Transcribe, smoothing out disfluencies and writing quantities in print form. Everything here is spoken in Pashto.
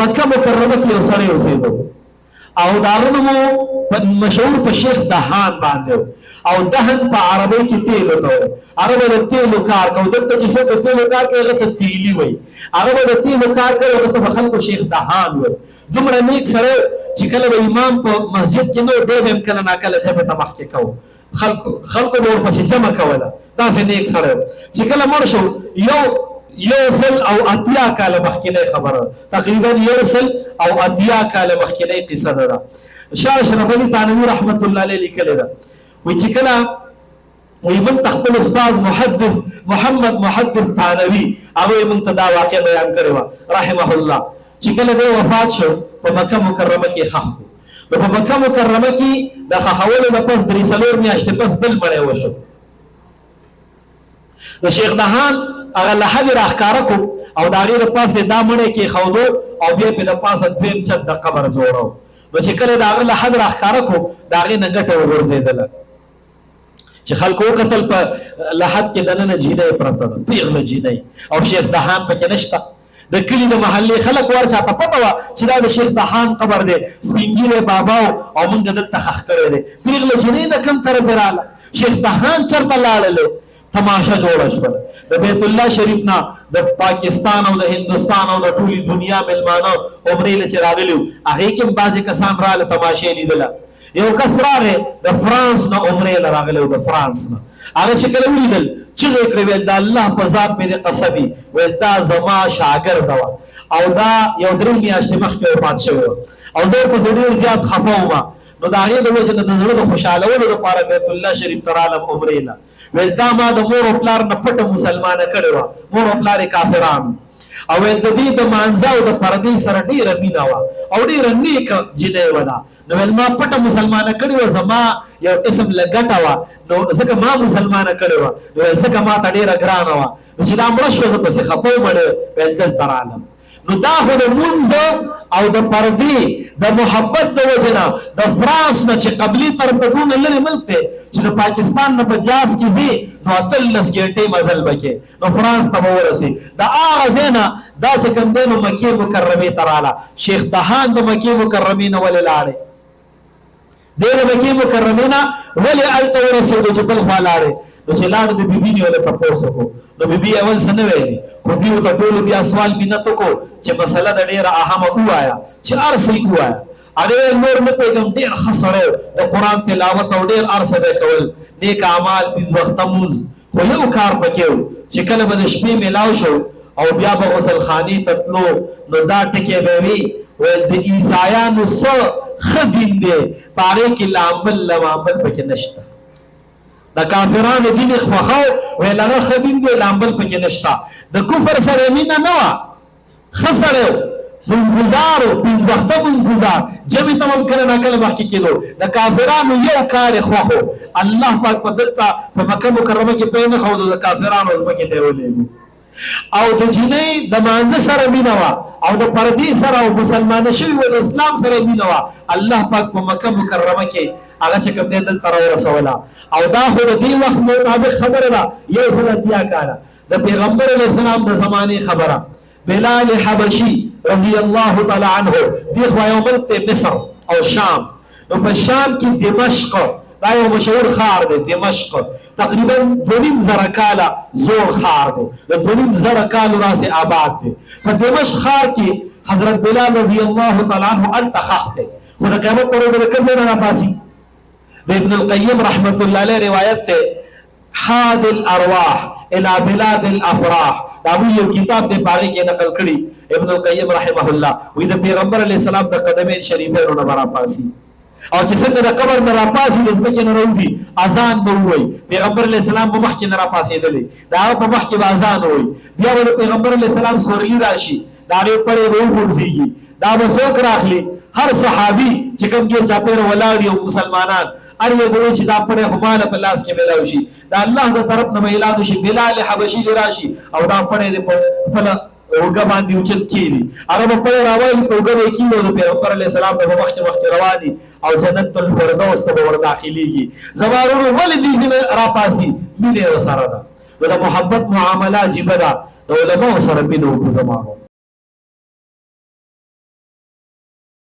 مکه مکرمه کې یو سړی اوسېدو او د هغه نوم مشهور په شیخ دهان باندې او دهن په عربی کې تیل ته وایي. عربه د تیلو کار کوي. دلته چې څوک د تیلو کار کوي هغه ته تیلي وایي. عربه د تیلو کار کوي هغه ته به خلکو شیخ دهان وایي. دومره نیک سړی چې کله به امام په مسجد کې نو دی به هم کله ناکله جبهې ته مخکې کوو. خلکو به ورپسې جمع کوله. داسې نیک سړی چې کله مړ شو یو سل او اتیا کاله مخکینی خبره، تقریبا یو سل او اتیا کاله مخکینی قصه ده. شاه اشرف علي تانوي رحمت الله علیه لیکلې ده وایي چې کله وایي موږ خپل استاد محمد محدث تانوي هغه موږ ته دا واقع بیان کړې وه رحمه الله چې کله دی وفات شو په مکه مکرمه کې ښخ کړو. نو په مکه مکرمه کې د ښخولو نه پس 3 میاشتې پس بل مړی وشو. د شیخ دهان هغه لحد راښکاره کو او د هغې د پاسې دا مړی کېښودو او بیا پې د پاسه دویم چت د قبر جوړو. نو چې کله د هغه لحد راښکاره کو د هغې نه ګټه وغورځېدله چې خلکو وکتل په لحد کې دننه جینۍ پرته ده، پیغله جینۍ او شیخ دهان پکې نشته. د کلي د محلې خلک ورچاته پته وه چې دا د شیخ دهان قبر دی، سپینګیری بابا او موږ دلته ښخ کړی دی. پیغله جینۍ د کوم طرفې راغله، شیخ دهان چېرته لاړلی؟ تماشه جوړه شوله. د بیت الله شریف نه د پاکستان او د هندوستان او د ټولې دنیا میلمانه عمرې له چې راغلي وو هغې کې هم بعضې کسان راغله تماشې لیدله. یو کس راغی د فرانس نه عمرې له راغلی و، د فرانس نه. هغه چې کله ولیدل چغې کړې ویل د الله په ذات مې دې قسم وي ویل دا زما شاګرده وه او دا یو 3 میاشتې مخکې وفات شوې وه او زه ورپسې ډېر زیات خفه وم. نو د هغې د وجې نه د زړه د خوشحالولو دپاره بیت الله شریف ته رالم عمرې له. ویل دا ما د مور او پلار نه پټه مسلمانه کړې وه، مور او پلار یې کافران او ویل د دې د مانځه او د پردې سره ډېره مینه وه او ډېره نیکه جینۍ وه ده. نو ویل ما پټه مسلمانه کړې وه، زما یو قسم له ګټه وه نو ځکه ما مسلمانه کړې وه. نو ویل ځکه ما ته ډېره ګرانه وه نو چې دا مړه شوه زه پسې خفه وم ویل دلته رالم. نو دا خو د مونځ او د پردې د محبت د وجې نه د فرانس نه چې قبلي طرف ته دونه لرې ملک دی چې د پاکستان نه په جاز کې ځې نو 18 ګنټې مزل به کې نو فرانس ته به ورسې. د هغه ځای نه دا چې کوم دی نو مکې مکرمې ته راله. شیخ دهان د مکې مکرمې نه ولې لاړې؟ دی د مکې مکرمې نه ولې هلته ورسېدو چې بل خوا لاړې؟ نو چې لاړ د بیبي نه ولې تپوس وکړو نو بیبي اول څه نه ویلي خو دوی ورته ټولو بیا سوال منت وکړو چې مسله د ډېره اهمه ووایه چې هر څه یې ووایه. هغې ویل نور نه پوهېږم ډېر ښه سړی د قرآن تلاوت او ډېر هر څه به یې کول، نیک اعمال 5 وخته مونځ، خو یو کار پکې و چې کله به د شپې میلاو شو او بیا به غسل خانې ته تلو نو دا ټکې به وي ویل د عیسایانو څه ښه دین دی په هغې کې لامبل لمامبل پکې نشته. د کافرانو دین یې خوښو ویل هغه ښه دین دی لامبل پکې نشته. د کفر سره مینه نه وه، ښه سړی و، مونځګزار و، 5 وخته مونځګزار، جمعې ته هم کله ناکله مخکې کېدو. د کافرانو یو کار یې خوښ و، الله پاک په دلته په مکه مکرمه کې پرې نه ښودو د کافرانو ځمکې ته یې ولېږو. او د جینۍ د مانځه سره مینه وه او د پردې سره او مسلمانه شوي و د اسلام سره مینه وه. الله پاک په مکه مکرمه کې هغه چې کوم دی دلته راورسوله او دا خو د دې وخت مطابق خبره ده 180 کاله د پیغمبر علیه السلام د زمانې خبره. بلال حبشي رضی الله تعالی عنه دې خوا یو ملک دی مصر او شام. نو په شام کې دمشق دا یو مشهور ښار دی. دمشق تقریبا 2.5 کاله زوړ ښار دی، د 2.5 کالو راسې آباد دی. په دمشق ښار کې حضرت بلال رضی الله تعالی عنه هلته ښخ دی. خو د قیامت پر ورځ د کوم ځای نه راپاڅي؟ د ابن القیم رحمت الله علیه روایت دی حاد الارواح الى بلاد الافراح. دا یو کتاب دی په هغې کې نقل کړي ابن القیم رحمه الله وایي د پیغمبر علیه السلام د قدمین شریفینو نه به راپاڅي او چې څنګه د قبر نه راپاڅي د ځمکې نه راوځي اذان به ووایي. پیغمبر علیه السلام به مخکې نه راپاڅېدلی د هغه په مخکې به اذان ووایي. بیا به د پیغمبر علیه السلام سورلي راشي د هغې پړې به وغورځېږي. دا به څوک راخلي؟ هر صحابي چې کوم ګیر چاپېره ولاړ یو مسلمانان هر یو به وایي چې دا پړی خو ماله په لاس کې میلاو شي. د الله د طرف نه به اعلان وشي بلال حبشي دې راشي او دا پړی دې په خپله اوږه باندې اوچت کېږي. هغه به پړی راوالي په اوږه به یې کېږي او د پیغمبر علیه السلام به مخکې مخکې رواني او جنت الفردوس ته به ورداخلېږي. زما وروڼو ولې دې ځینې راپاسي؟ مینې ورسره ده. نو د محبت معامله عجیبه ده. د علماو سره مینه وکړو زما وروڼو.